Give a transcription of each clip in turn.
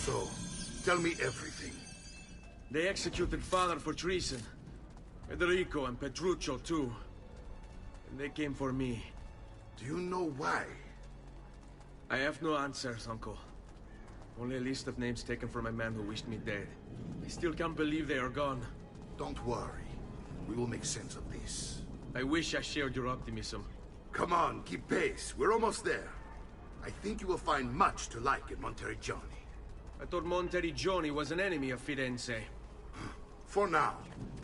So, tell me everything. They executed Father for treason. Federico and Petruccio, too. And they came for me. Do you know why? I have no answers, Uncle. Only a list of names taken from a man who wished me dead. I still can't believe they are gone. Don't worry. We will make sense of this. I wish I shared your optimism. Come on, keep pace. We're almost there. I think you will find much to like in Monteriggioni. I thought Monteriggioni was an enemy of Firenze. For now.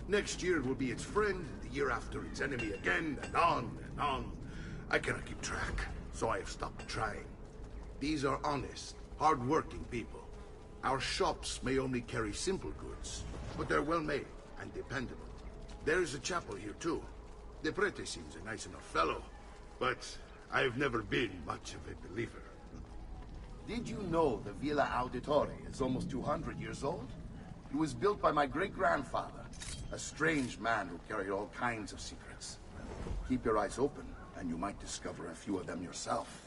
Next year it will be its friend, the year after its enemy again, and on and on. I cannot keep track, so I have stopped trying. These are honest, hard-working people. Our shops may only carry simple goods, but they're well-made and dependable. There is a chapel here, too. The prete seems a nice enough fellow, but I've never been much of a believer. Did you know the Villa Auditore is almost 200 years old? It was built by my great-grandfather, a strange man who carried all kinds of secrets. Keep your eyes open, and you might discover a few of them yourself.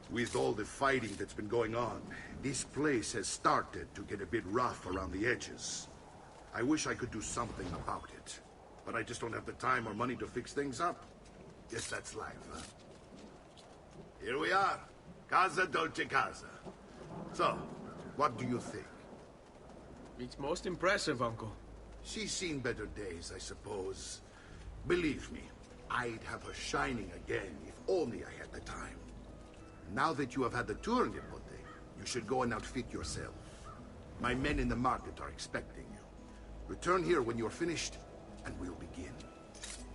With all the fighting that's been going on, this place has started to get a bit rough around the edges. I wish I could do something about it, but I just don't have the time or money to fix things up. Guess that's life, huh? Here we are. Casa Dolce Casa. So, what do you think? It's most impressive, Uncle. She's seen better days, I suppose. Believe me, I'd have her shining again if only I had the time. Now that you have had the tour, Nipote, you should go and outfit yourself. My men in the market are expecting you. Return here when you're finished, and we'll begin.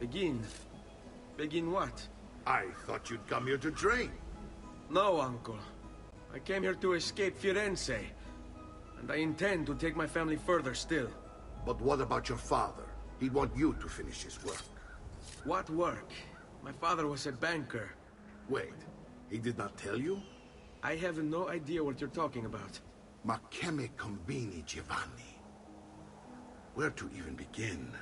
Begin? Begin what? I thought you'd come here to train. No, Uncle. I came here to escape Firenze. And I intend to take my family further still. But what about your father? He'd want you to finish his work. What work? My father was a banker. Wait, he did not tell you? I have no idea what you're talking about. Ma che me combini, Giovanni? Where to even begin?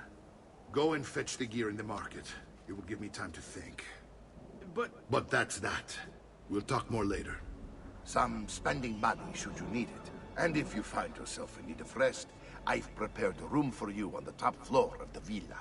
Go and fetch the gear in the market. It will give me time to think. But that's that. We'll talk more later. Some spending money should you need it. And if you find yourself in need of rest, I've prepared a room for you on the top floor of the villa.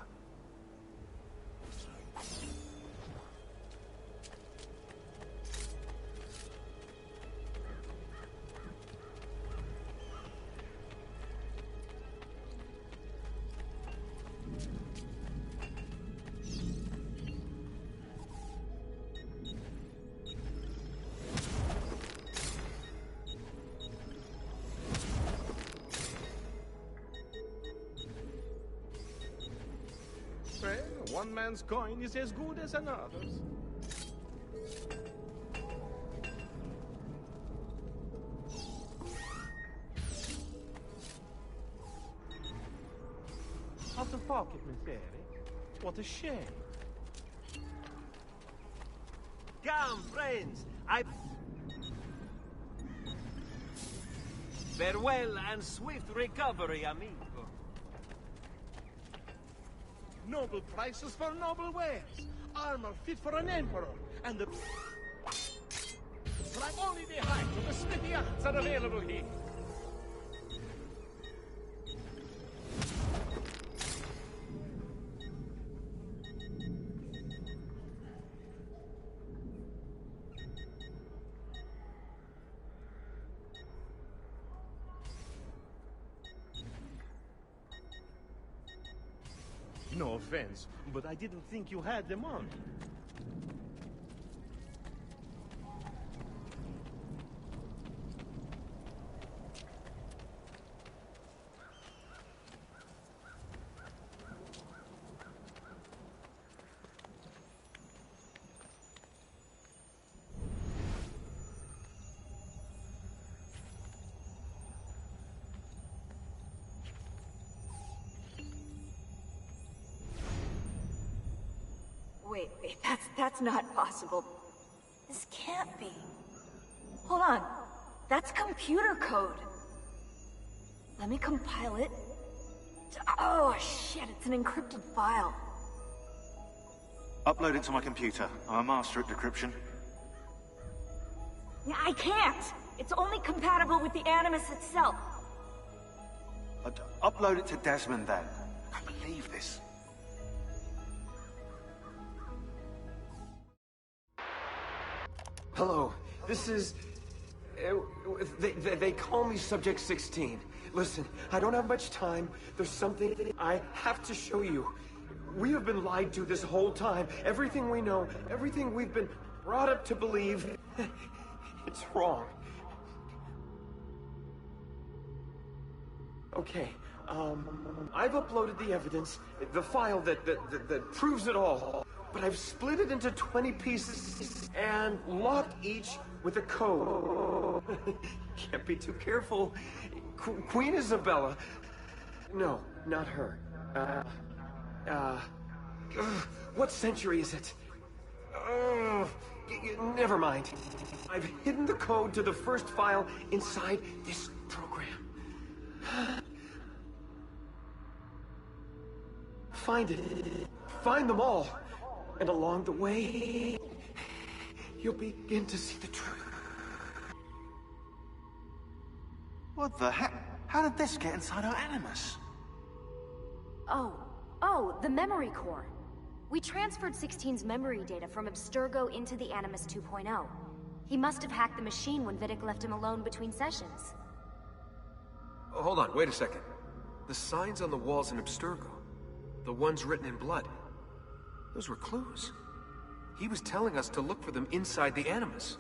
One man's coin is as good as another's. Out of pocket, Messere? What a shame. Come, friends, Farewell and swift recovery, amigo. Noble prices for noble wares. Armor fit for an emperor. And the... But only the height of the smithy arts are available here. No offense, but I didn't think you had them on. Wait, that's not possible. This can't be. Hold on. That's computer code. Let me compile it. Oh, shit, it's an encrypted file. Upload it to my computer. I'm a master at decryption. I can't. It's only compatible with the Animus itself. Upload it to Desmond then. I can't believe this. Hello, this is... They call me Subject 16. Listen, I don't have much time. There's something I have to show you. We have been lied to this whole time. Everything we know, everything we've been brought up to believe, it's wrong. Okay, I've uploaded the evidence, the file that proves it all. But I've split it into 20 pieces and locked each with a code. Can't be too careful. Queen Isabella. No, not her. What century is it? Never mind. I've hidden the code to the first file inside this program. Find it. Find them all. And along the way, you'll begin to see the truth. What the heck? How did this get inside our Animus? Oh, the memory core. We transferred 16's memory data from Abstergo into the Animus 2.0. He must have hacked the machine when Vidic left him alone between sessions. Oh, hold on, wait a second. The signs on the walls in Abstergo, the ones written in blood, those were clues. He was telling us to look for them inside the Animus.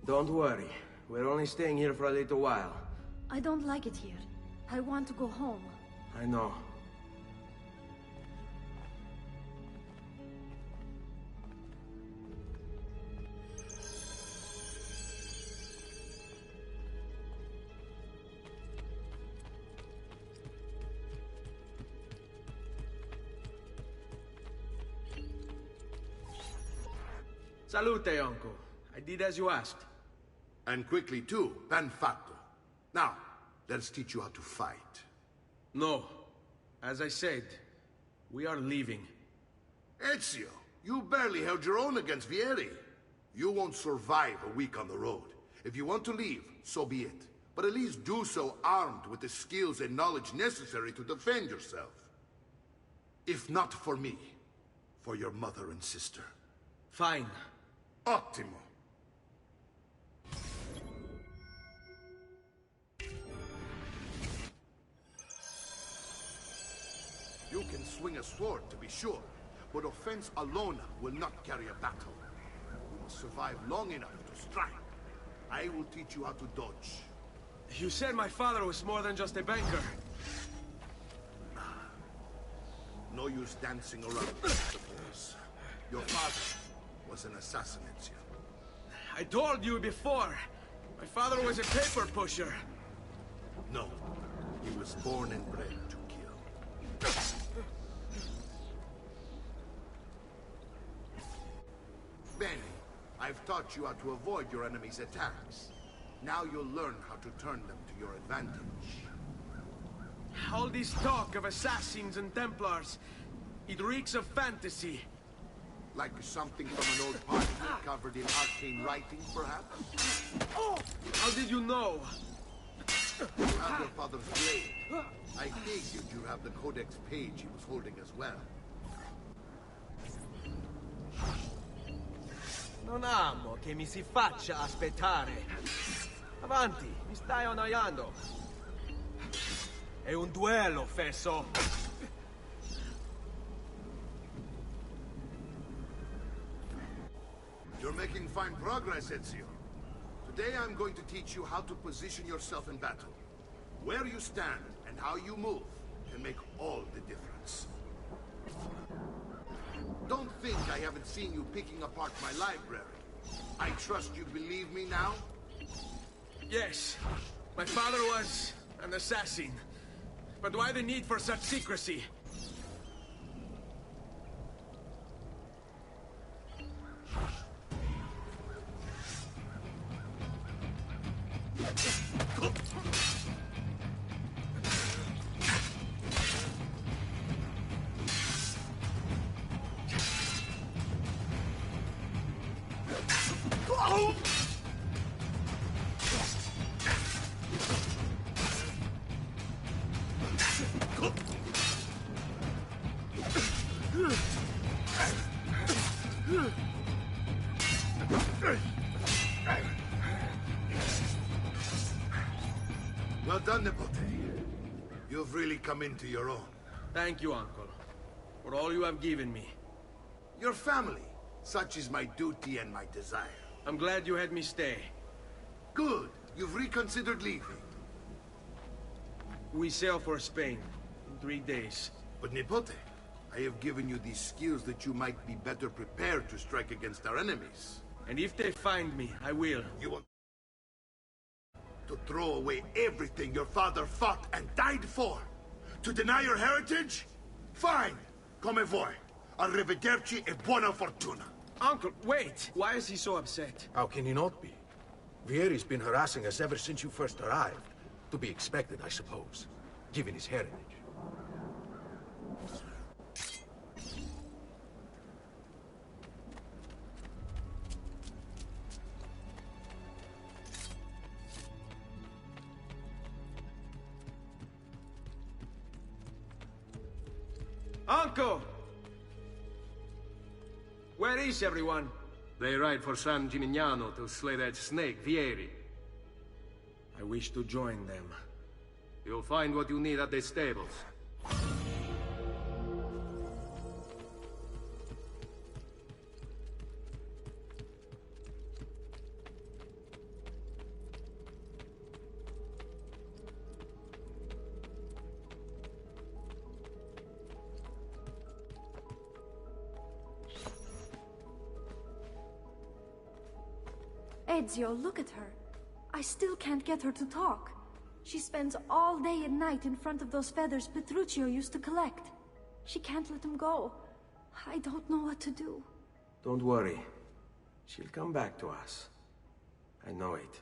Don't worry. We're only staying here for a little while. I don't like it here. I want to go home. I know. Salute, uncle. I did as you asked. And quickly too, ben fatto. Now, let's teach you how to fight. No. As I said, we are leaving. Ezio, you barely held your own against Vieri. You won't survive a week on the road. If you want to leave, so be it. But at least do so armed with the skills and knowledge necessary to defend yourself. If not for me, for your mother and sister. Fine. Ottimo. You can swing a sword, to be sure, but offense alone will not carry a battle. You must survive long enough to strike. I will teach you how to dodge. You said my father was more than just a banker. No use dancing around, I suppose. Your father was an assassin, Ezio. I told you before. My father was a paper pusher. No, he was born and bred to kill. Benny, I've taught you how to avoid your enemy's attacks. Now you'll learn how to turn them to your advantage. All this talk of assassins and Templars, it reeks of fantasy. Like something from an old parchment covered in arcane writing, perhaps? How did you know? You have your father's blade. I figured you have the codex page he was holding as well. Non amo che mi si faccia aspettare. Avanti, mi stai annoiando. È un duello, fesso. You're making fine progress, Ezio. Today I'm going to teach you how to position yourself in battle. Where you stand and how you move can make all the difference. Don't think I haven't seen you picking apart my library. I trust you believe me now? Yes. My father was an assassin. But why the need for such secrecy? Well done, Nipote. You've really come into your own. Thank you, Uncle, for all you have given me. Your family. Such is my duty and my desire. I'm glad you had me stay. Good. You've reconsidered leaving. We sail for Spain in 3 days. But Nipote, I have given you these skills that you might be better prepared to strike against our enemies. And if they find me, I will. You want to throw away everything your father fought and died for? To deny your heritage? Fine. Come vuoi. Arrivederci e buona fortuna. Uncle, wait! Why is he so upset? How can he not be? Vieri's been harassing us ever since you first arrived. To be expected, I suppose, given his heritage. Uncle! Where is everyone? They ride for San Gimignano to slay that snake, Vieri. I wish to join them. You'll find what you need at the stables. Ezio, look at her. I still can't get her to talk. She spends all day and night in front of those feathers Petruchio used to collect. She can't let them go. I don't know what to do. Don't worry. She'll come back to us. I know it.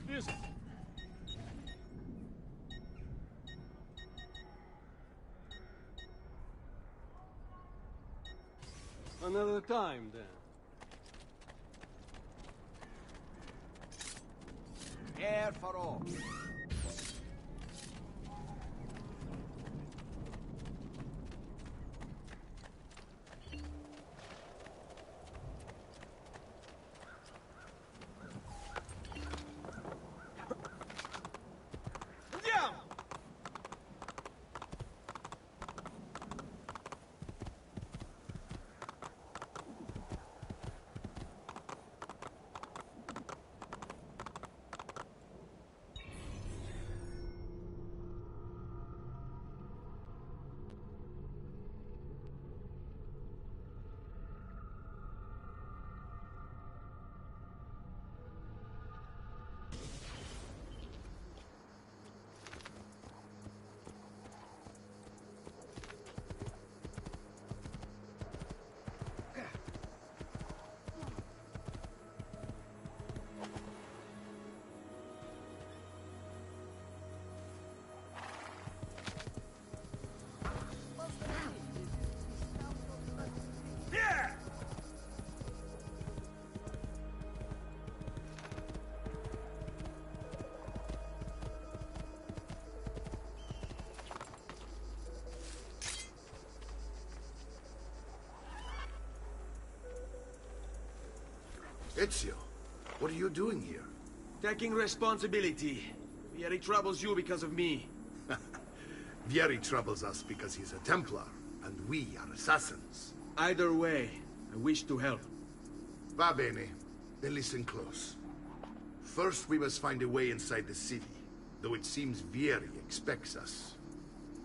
This... Another time, then. air for all. Ezio, what are you doing here? Taking responsibility. Vieri troubles you because of me. Vieri troubles us because he's a Templar, and we are assassins. Either way, I wish to help. Va bene. Then listen close. First, we must find a way inside the city, though it seems Vieri expects us.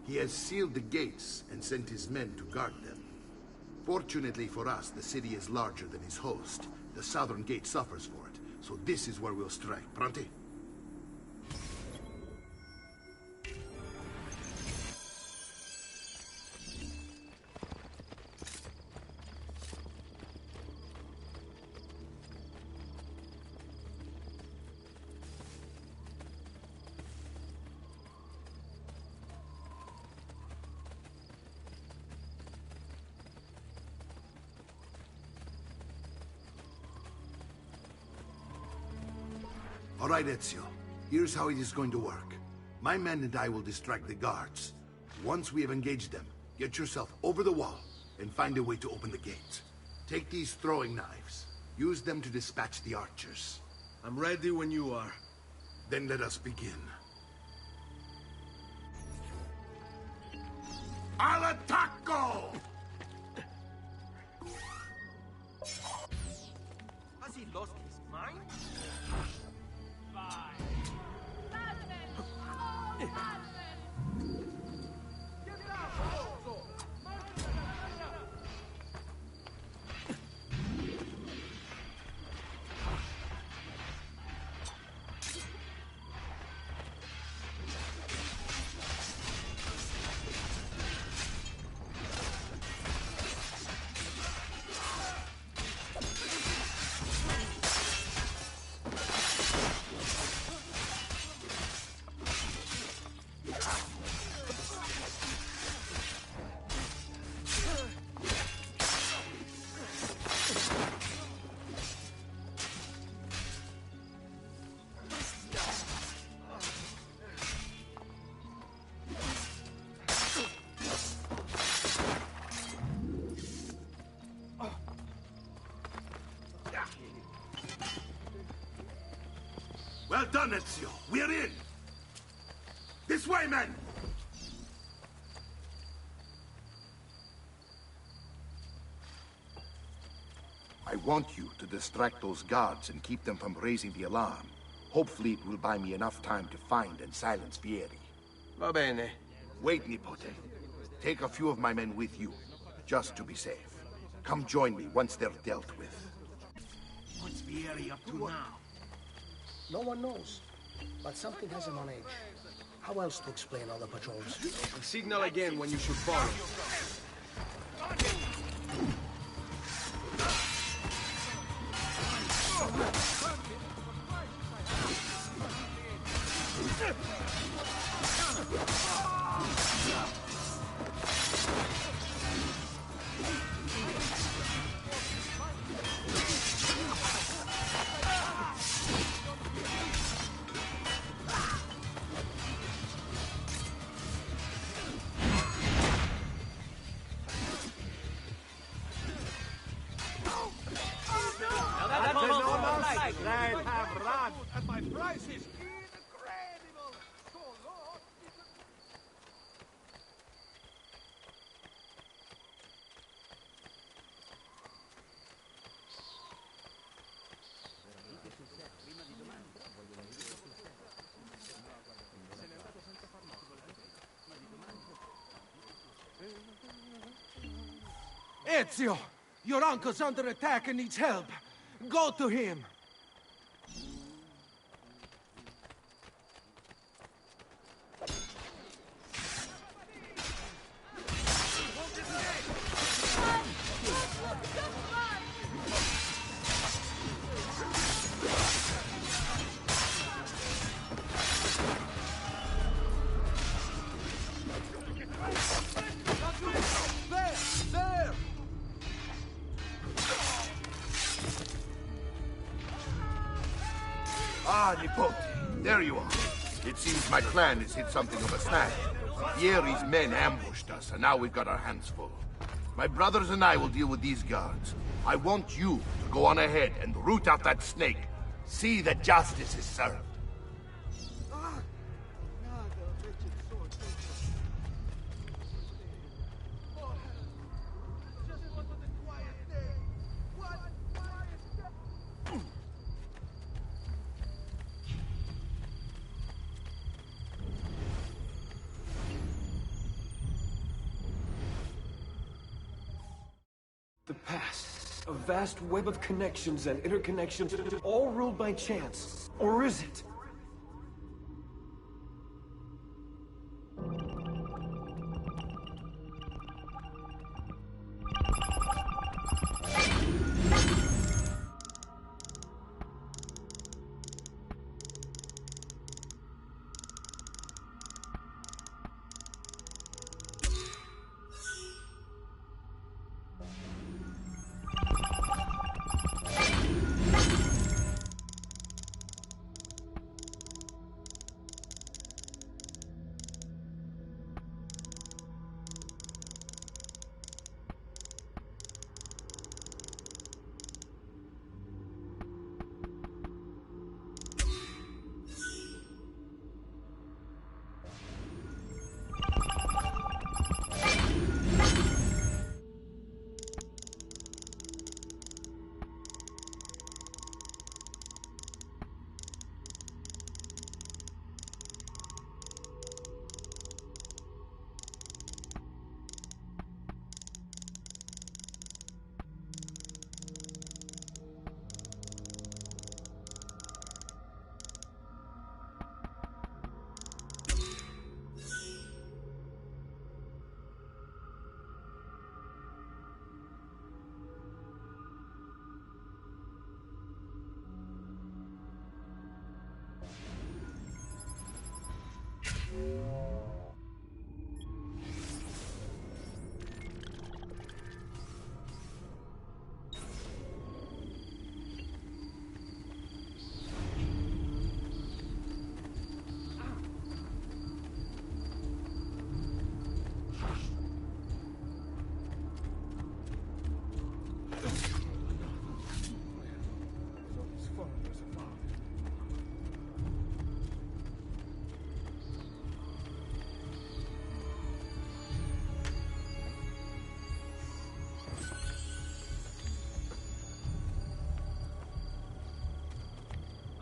He has sealed the gates and sent his men to guard them. Fortunately for us, the city is larger than his host. The southern gate suffers for it, so this is where we'll strike. Pronti? All right, Ezio. Here's how it is going to work. My men and I will distract the guards. Once we have engaged them, get yourself over the wall and find a way to open the gate. Take these throwing knives. Use them to dispatch the archers. I'm ready when you are. Then let us begin. Al attacco! Has he lost his mind? Well done, Ezio. We're in! This way, men! I want you to distract those guards and keep them from raising the alarm. Hopefully it will buy me enough time to find and silence Vieri. Va bene. Wait, Nipote. Take a few of my men with you, just to be safe. Come join me once they're dealt with. What's Vieri up to now? No one knows, but something has him on edge. How else to explain all the patrols? Signal again when you should follow. My price is incredible! So low! Ezio! Your uncle's under attack and needs help. Go to him! Ah, Nipote, there you are. It seems my plan has hit something of a snag. Vieri's men ambushed us, and now we've got our hands full. My brothers and I will deal with these guards. I want you to go on ahead and root out that snake. See that justice is served. The past. A vast web of connections and interconnections, all ruled by chance. Or is it?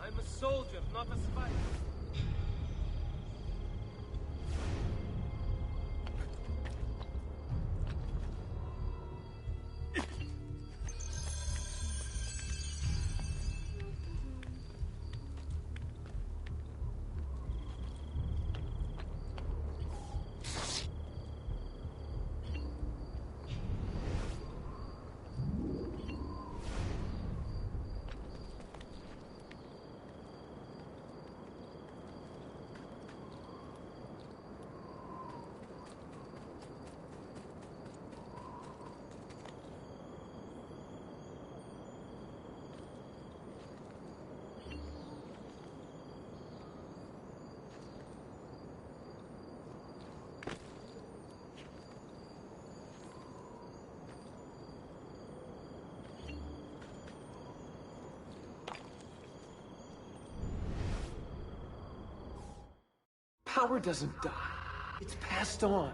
I'm a soldier, not a spy. power doesn't die. It's passed on.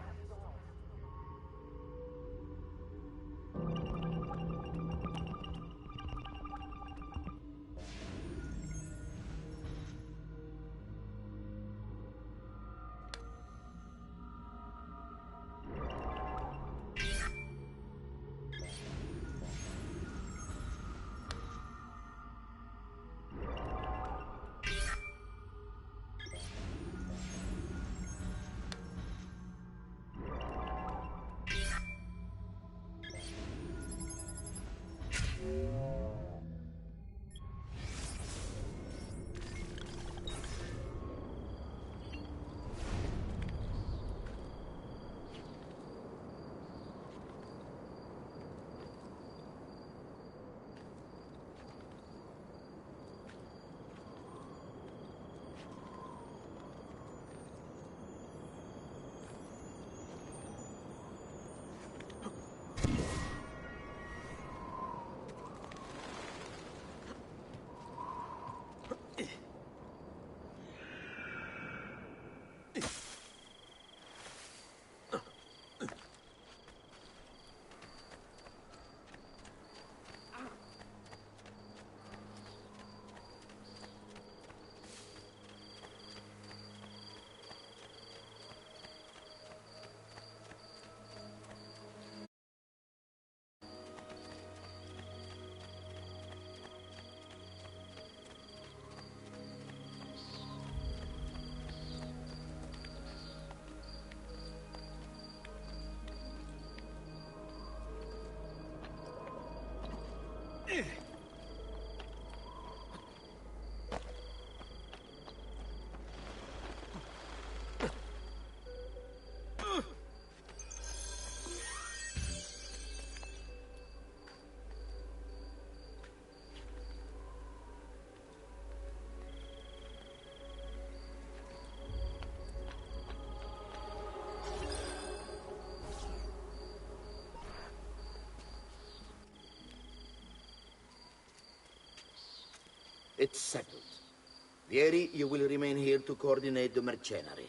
It's settled. Vieri, you will remain here to coordinate the mercenary.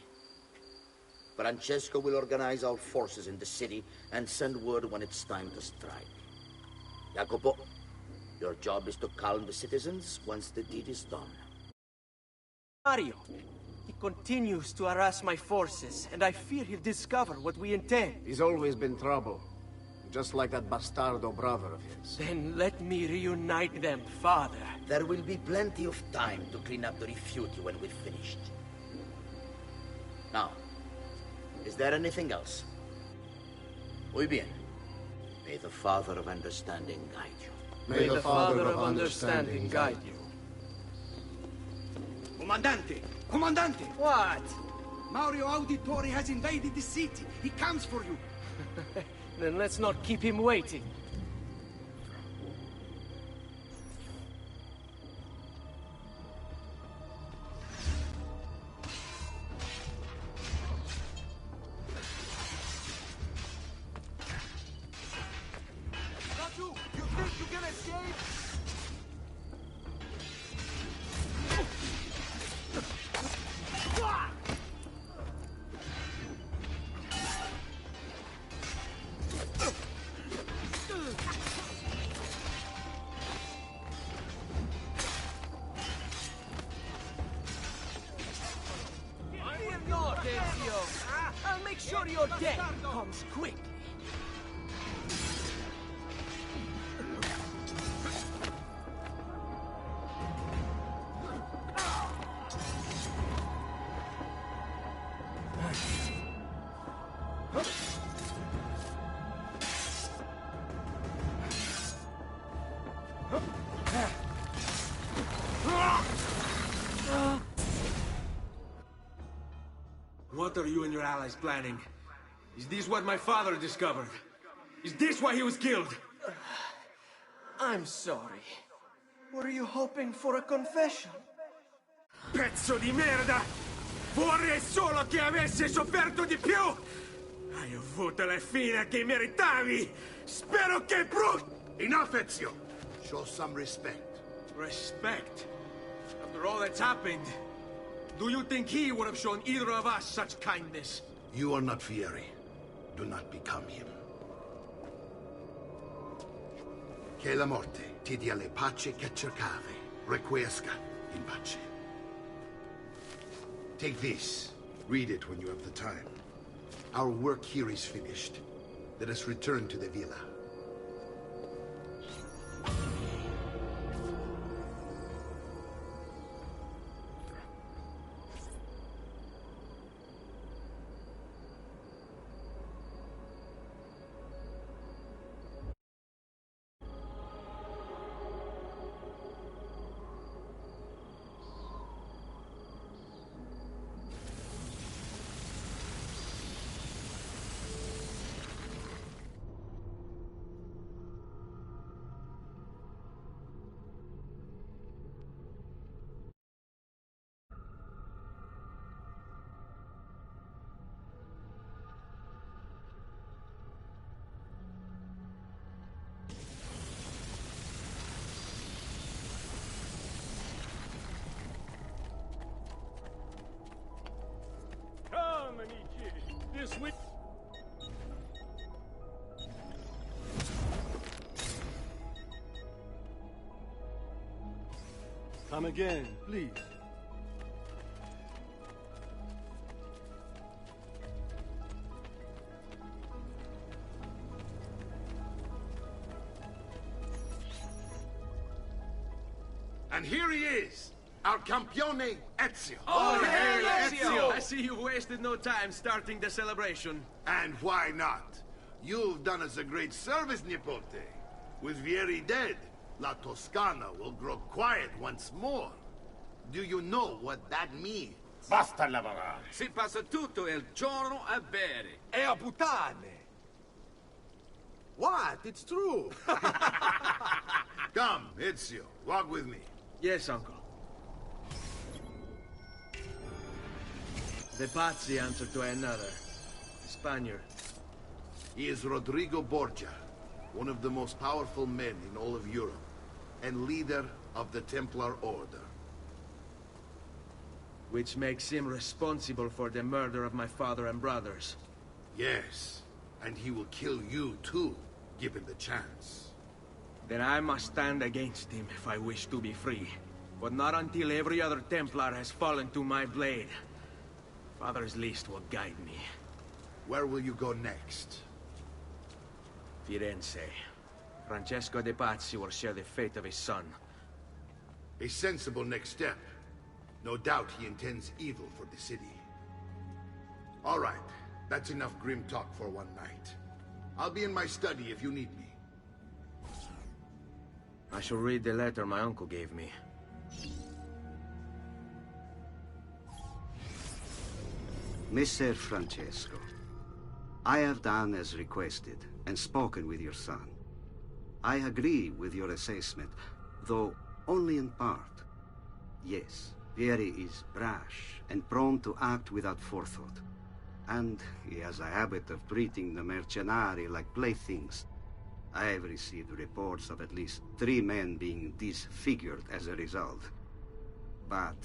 Francesco will organize our forces in the city and send word when it's time to strike. Jacopo, your job is to calm the citizens once the deed is done. Mario, he continues to harass my forces, and I fear he'll discover what we intend. He's always been trouble. Just like that bastardo brother of his. Then let me reunite them, father. There will be plenty of time to clean up the refugee when we're finished. Now, is there anything else? Muy bien. May the Father of Understanding guide you. May the Father of Understanding guide you. Comandante! Comandante! What? Mario Auditore has invaded the city. He comes for you. Then let's not keep him waiting. Raju, you think you can escape? I'll make sure your death comes quick. What are you and your allies planning? Is this what my father discovered? Is this why he was killed? I'm sorry. Were you hoping for a confession? Pezzo di merda! Vorrei solo che avessi sofferto di più! Hai avuto la fine che meritavi! Spero che Enough, Ezio! Show some respect. Respect? After all that's happened, Do you think he would have shown either of us such kindness? You are not Fieri. Do not become him. Che la morte ti dia le pace che cercavi. Requiesca in pace. Take this. Read it when you have the time. Our work here is finished. Let us return to the villa. Come, amici. This week. Come again, please. And here he is, our campione Ezio. Oh, hey, Ezio! I see you've wasted no time starting the celebration. And why not? You've done us a great service, Nipote. With Vieri dead, La Toscana will grow quiet once more. Do you know what that means? Basta lavorare. Si passa tutto il giorno a bere. E a puttane! What? It's true! Come, Ezio, walk with me. Yes, uncle. The Pazzi answer to another. The Spaniard. He is Rodrigo Borgia, one of the most powerful men in all of Europe, and leader of the Templar Order. Which makes him responsible for the murder of my father and brothers. Yes, and he will kill you too, given the chance. Then I must stand against him if I wish to be free. But not until every other Templar has fallen to my blade. Father's list will guide me. Where will you go next? Firenze. Francesco de Pazzi will share the fate of his son. A sensible next step. No doubt he intends evil for the city. All right, that's enough grim talk for one night. I'll be in my study if you need me. I shall read the letter my uncle gave me. Messer Francesco, I have done as requested and spoken with your son. I agree with your assessment, though only in part. Yes, Vieri is brash and prone to act without forethought. And he has a habit of treating the mercenari like playthings. I have received reports of at least 3 men being disfigured as a result. But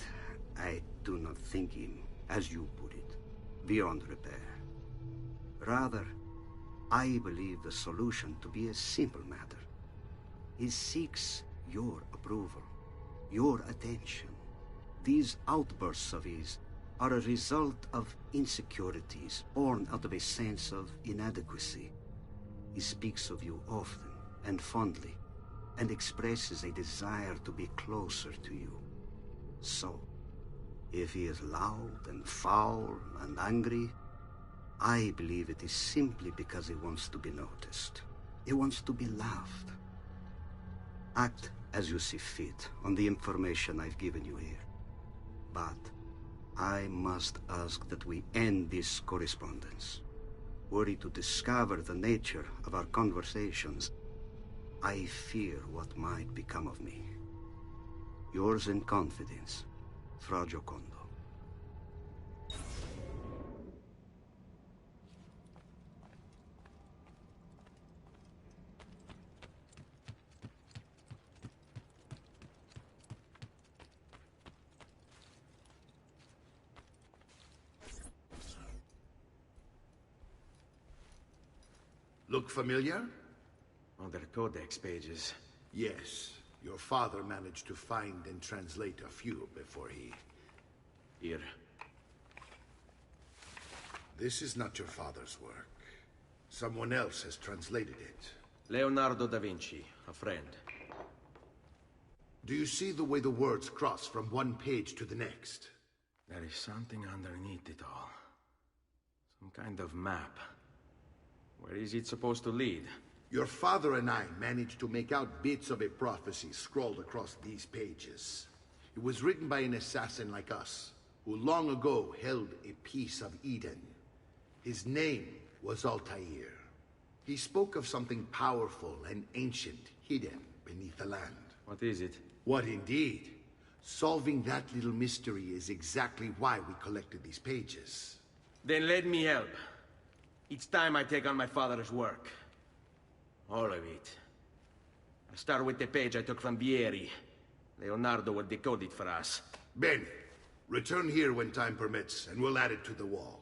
I do not think him, as you put it, beyond repair. Rather, I believe the solution to be a simple matter. He seeks your approval, your attention. These outbursts of his are a result of insecurities born out of a sense of inadequacy. He speaks of you often and fondly, and expresses a desire to be closer to you. So, if he is loud and foul and angry, I believe it is simply because he wants to be noticed. He wants to be loved. Act as you see fit on the information I've given you here. But I must ask that we end this correspondence. Were he to discover the nature of our conversations, I fear what might become of me. Yours in confidence, Fra Giocondo. Look familiar? Other codex pages. Yes. Your father managed to find and translate a few before he... Here. This is not your father's work. Someone else has translated it. Leonardo da Vinci, a friend. Do you see the way the words cross from one page to the next? There is something underneath it all. Some kind of map. Where is it supposed to lead? Your father and I managed to make out bits of a prophecy scrawled across these pages. It was written by an assassin like us, who long ago held a piece of Eden. His name was Altair. He spoke of something powerful and ancient hidden beneath the land. What is it? What indeed? Solving that little mystery is exactly why we collected these pages. Then let me help. It's time I take on my father's work. All of it. I'll start with the page I took from Vieri. Leonardo will decode it for us. Bene. Return here when time permits, and we'll add it to the wall.